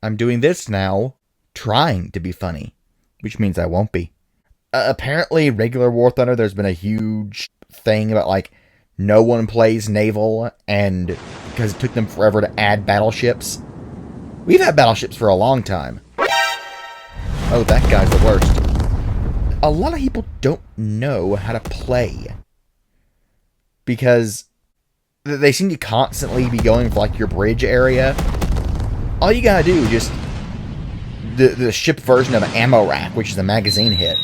I'm doing this now, trying to be funny, which means I won't be. Apparently, regular War Thunder, there's been a huge thing about, like, no one plays Naval, and because it took them forever to add battleships. We've had battleships for a long time. Oh, that guy's the worst. A lot of people don't know how to play, because they seem to constantly be going for, like, your bridge area. All you gotta do is just the ship version of an ammo rack, which is a magazine hit.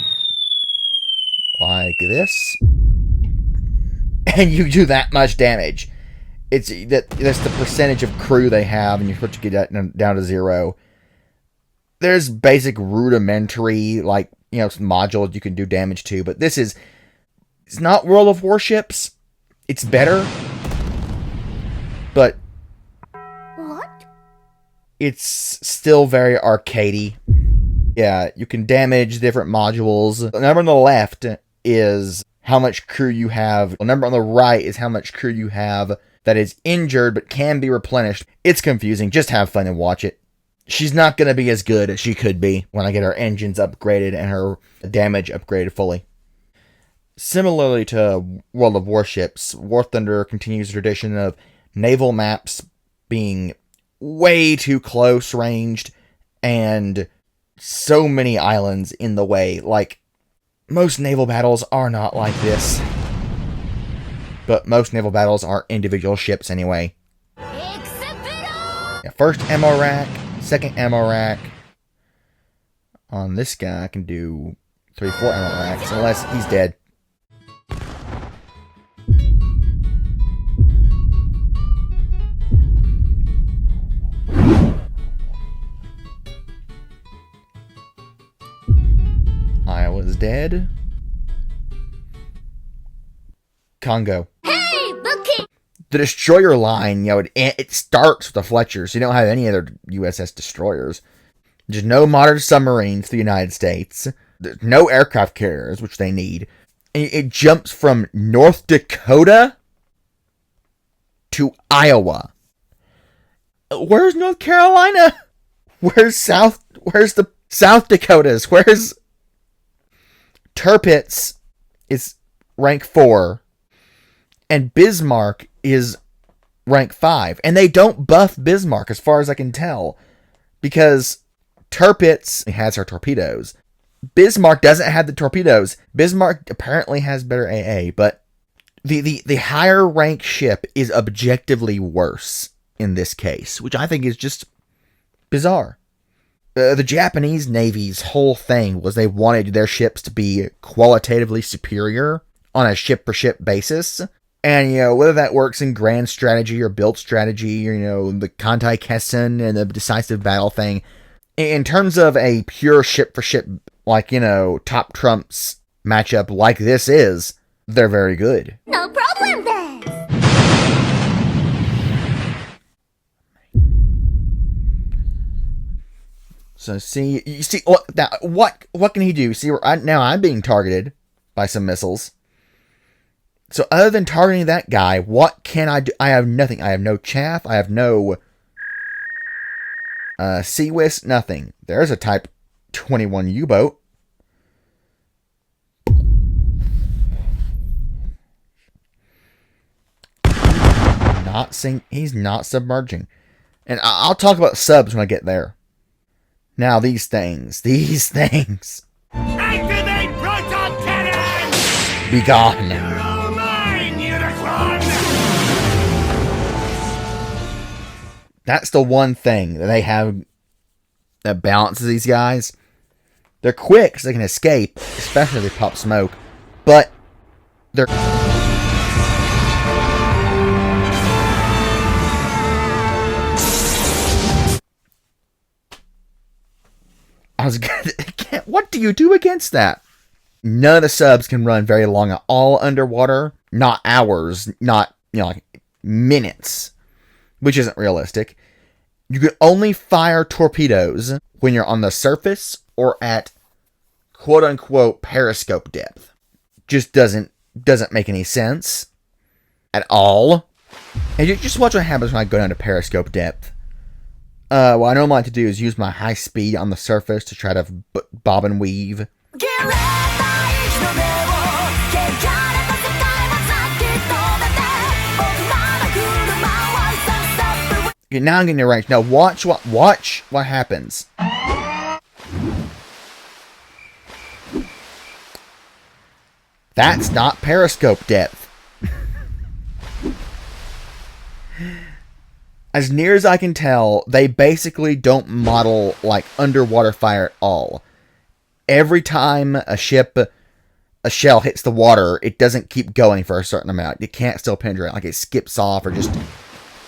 Like this. And you do that much damage. That's the percentage of crew they have, and you're supposed to get that down to 0. There's basic rudimentary, like, you know, some modules you can do damage to, but it's not World of Warships. It's better. But What? it's still very arcadey. Yeah, you can damage different modules. The number on the left is how much crew you have. The number on the right is how much crew you have that is injured but can be replenished. It's confusing. Just have fun and watch it. She's not going to be as good as she could be when I get her engines upgraded and her damage upgraded fully. Similarly to World of Warships, War Thunder continues the tradition of naval maps being way too close ranged and so many islands in the way. Like, most naval battles are not like this. But most naval battles are individual ships anyway. Yeah, first ammo rack, second ammo rack. On this guy, I can do 3, 4 ammo racks, unless he's dead. I was dead. Congo. Hey, looky! The destroyer line, you know, it starts with the Fletchers. You don't have any other USS destroyers. There's no modern submarines to the United States. There's no aircraft carriers, which they need. And it jumps from North Dakota to Iowa. Where's North Carolina? Where's the South Dakotas? Where's Tirpitz is rank 4, and Bismarck is rank 5. And they don't buff Bismarck, as far as I can tell, because Tirpitz has her torpedoes. Bismarck doesn't have the torpedoes. Bismarck apparently has better AA, but the higher rank ship is objectively worse in this case, which I think is just bizarre. The Japanese Navy's whole thing was they wanted their ships to be qualitatively superior on a ship-for-ship basis. And, you know, whether that works in grand strategy or build strategy, or, you know, the Kantai-Kessen and the decisive battle thing, in terms of a pure ship-for-ship, like, you know, top trumps matchup like this is, they're very good. No problem then! So you see, now, what can he do? See, now I'm being targeted by some missiles. So other than targeting that guy, what can I do? I have nothing. I have no chaff. I have no sea whisk, nothing. There's a Type 21 U-boat. He's not submerging. And I'll talk about subs when I get there. Now these things. Activate proton cannon! Be gone. You're all mine, Unicorn! That's the one thing that they have that balances these guys. They're quick so they can escape, especially if they pop smoke. But they're... What do you do against that? None of the subs can run very long at all underwater. Not hours, not, you know, like minutes, which isn't realistic. You can only fire torpedoes when you're on the surface or at quote-unquote periscope depth. Just doesn't make any sense at all. And you just watch what happens when I go down to periscope depth. What I normally like to do is use my high speed on the surface to try to bob and weave. Okay, now I'm getting the range. Now watch what happens. That's not periscope depth. As near as I can tell, they basically don't model like underwater fire at all. Every time a shell hits the water, it doesn't keep going for a certain amount. It can't still penetrate. Like it skips off or just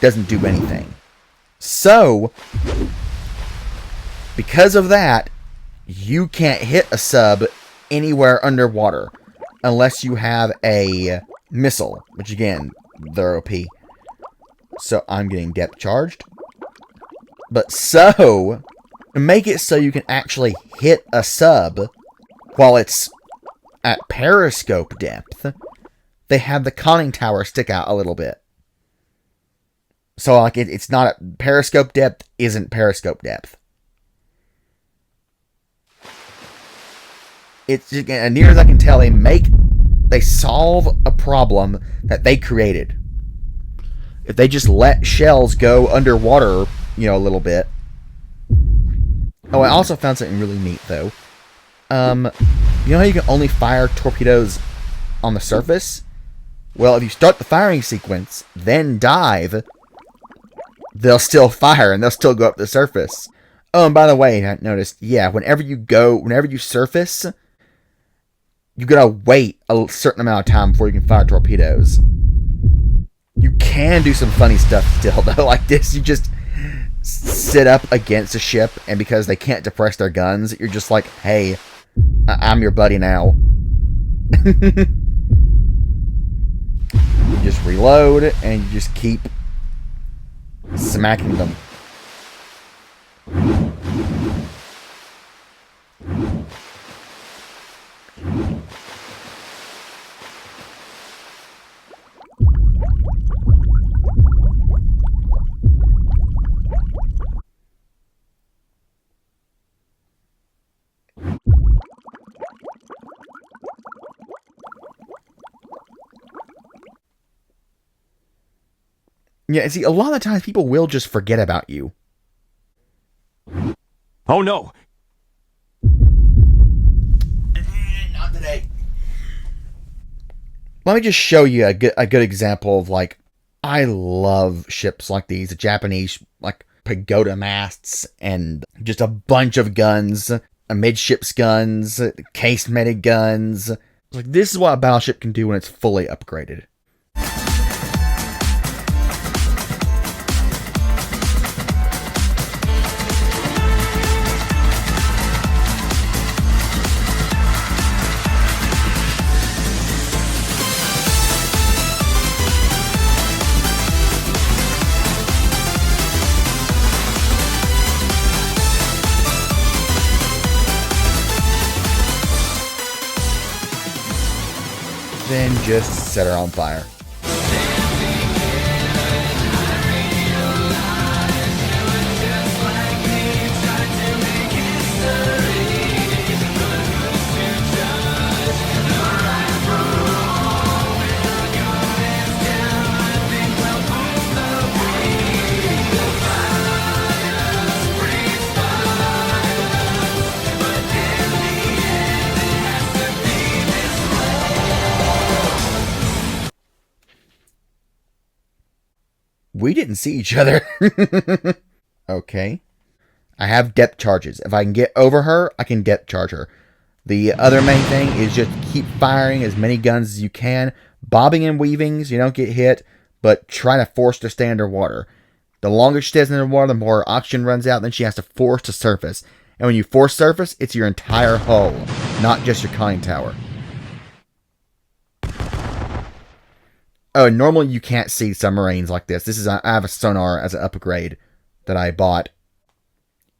doesn't do anything. So, because of that, you can't hit a sub anywhere underwater unless you have a missile, which again, they're OP. So I'm getting depth charged. But so, to make it so you can actually hit a sub while it's at periscope depth, they have the conning tower stick out a little bit. So like it's not at periscope depth isn't periscope depth. It's just, as near as I can tell, they solve a problem that they created. If they just let shells go underwater, a little bit. Oh, I also found something really neat though. You know how you can only fire torpedoes on the surface? Well, if you start the firing sequence, then dive, they'll still fire and they'll still go up the surface. Oh, and by the way, I noticed, whenever you surface, you gotta wait a certain amount of time before you can fire torpedoes. You can do some funny stuff still, though, like this. You just sit up against a ship, and because they can't depress their guns, you're just like, hey, I'm your buddy now. You just reload, and you just keep smacking them. Yeah, see, a lot of the times people will just forget about you. Oh no! Not today. Let me just show you a good example of, like, I love ships like these. The Japanese, like, pagoda masts and just a bunch of guns. Amidships guns, casemated guns. Like, this is what a battleship can do when it's fully upgraded. Then just set her on fire. We didn't see each other. Okay. I have depth charges. If I can get over her, I can depth charge her. The other main thing is just keep firing as many guns as you can. Bobbing and weaving so you don't get hit, but try to force to stay underwater. The longer she stays underwater, the more oxygen runs out, then she has to force to surface. And when you force surface, it's your entire hull, not just your conning tower. Oh, normally you can't see submarines like this. I have a sonar as an upgrade that I bought.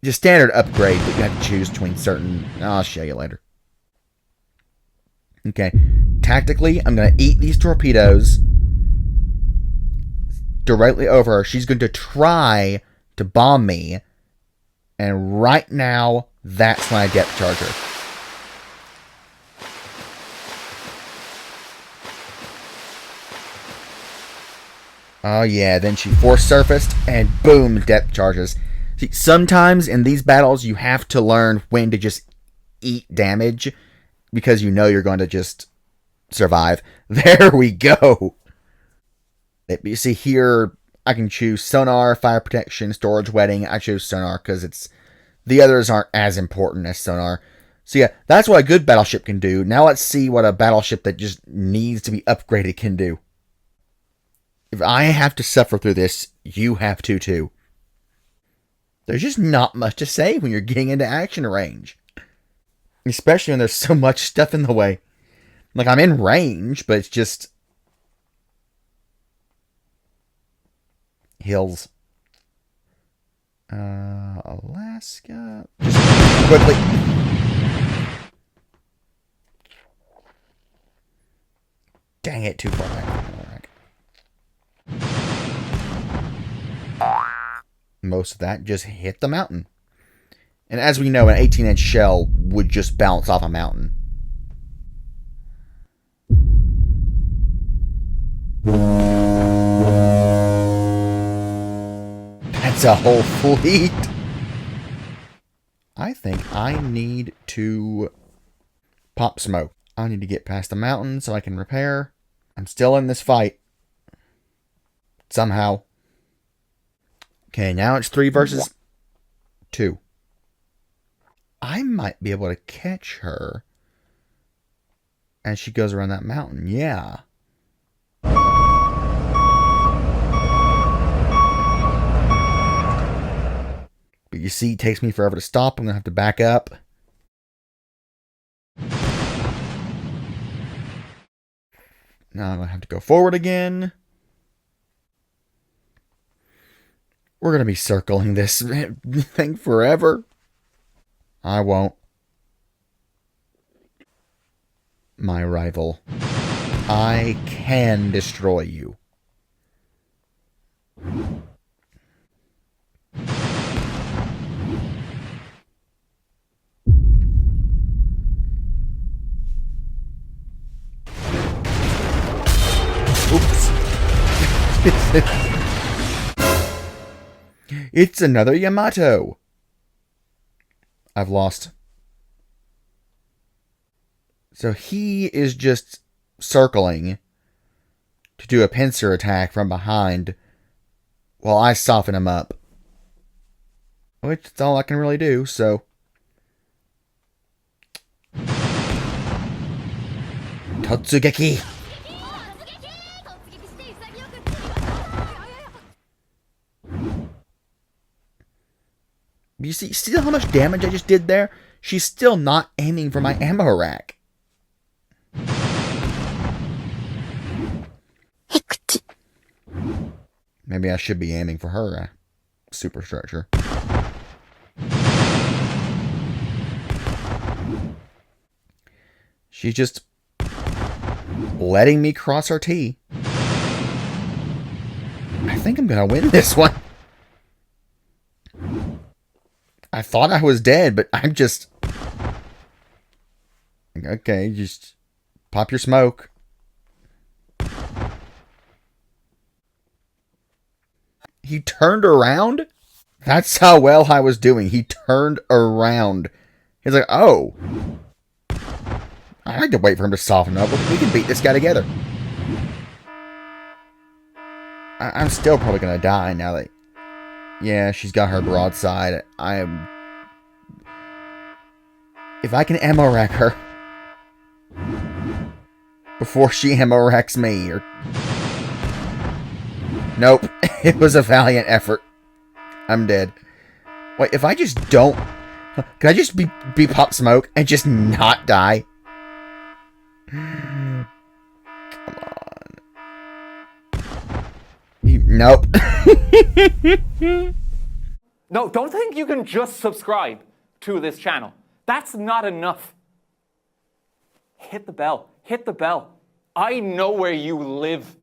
Just standard upgrade, but you have to choose between certain... I'll show you later. Okay. Tactically, I'm going to eat these torpedoes directly over her. She's going to try to bomb me, And right now, that's my depth charger. Oh yeah, then she force surfaced, and boom, depth charges. See, sometimes in these battles, you have to learn when to just eat damage, because you know you're going to just survive. There we go. You see here, I can choose sonar, fire protection, storage, wetting. I choose sonar because the others aren't as important as sonar. So yeah, that's what a good battleship can do. Now let's see what a battleship that just needs to be upgraded can do. If I have to suffer through this, you have to too. There's just not much to say when you're getting into action range. Especially when there's so much stuff in the way. Like, I'm in range, but it's just... hills. Alaska... Just quickly... Dang it, too far back. Most of that just hit the mountain. And as we know, an 18-inch shell would just bounce off a mountain. That's a whole fleet. I think I need to pop smoke. I need to get past the mountain so I can repair. I'm still in this fight. Somehow. Okay, now it's 3 versus 2. I might be able to catch her as she goes around that mountain. Yeah. But you see, it takes me forever to stop. I'm going to have to back up. Now I'm going to have to go forward again. We're going to be circling this thing forever. I won't. My rival. I can destroy you. Oops. It's another Yamato. I've lost. So he is just circling to do a pincer attack from behind while I soften him up. Which is all I can really do, so... Totsugeki! You see how much damage I just did there? She's still not aiming for my ammo rack. Maybe I should be aiming for her superstructure. She's just letting me cross her T. I think I'm gonna win this one. I thought I was dead, but I'm just... Okay, just pop your smoke. He turned around? That's how well I was doing. He turned around. He's like, oh. I had to wait for him to soften up. We can beat this guy together. I'm still probably going to die now that... Yeah, she's got her broadside. If I can ammo rack her before she ammo racks me, or... Nope. It was a valiant effort. I'm dead. Wait, if I just don't... Can I just be Pop Smoke and just not die? Come on. Nope. No, don't think you can just subscribe to this channel. That's not enough. Hit the bell. Hit the bell. I know where you live.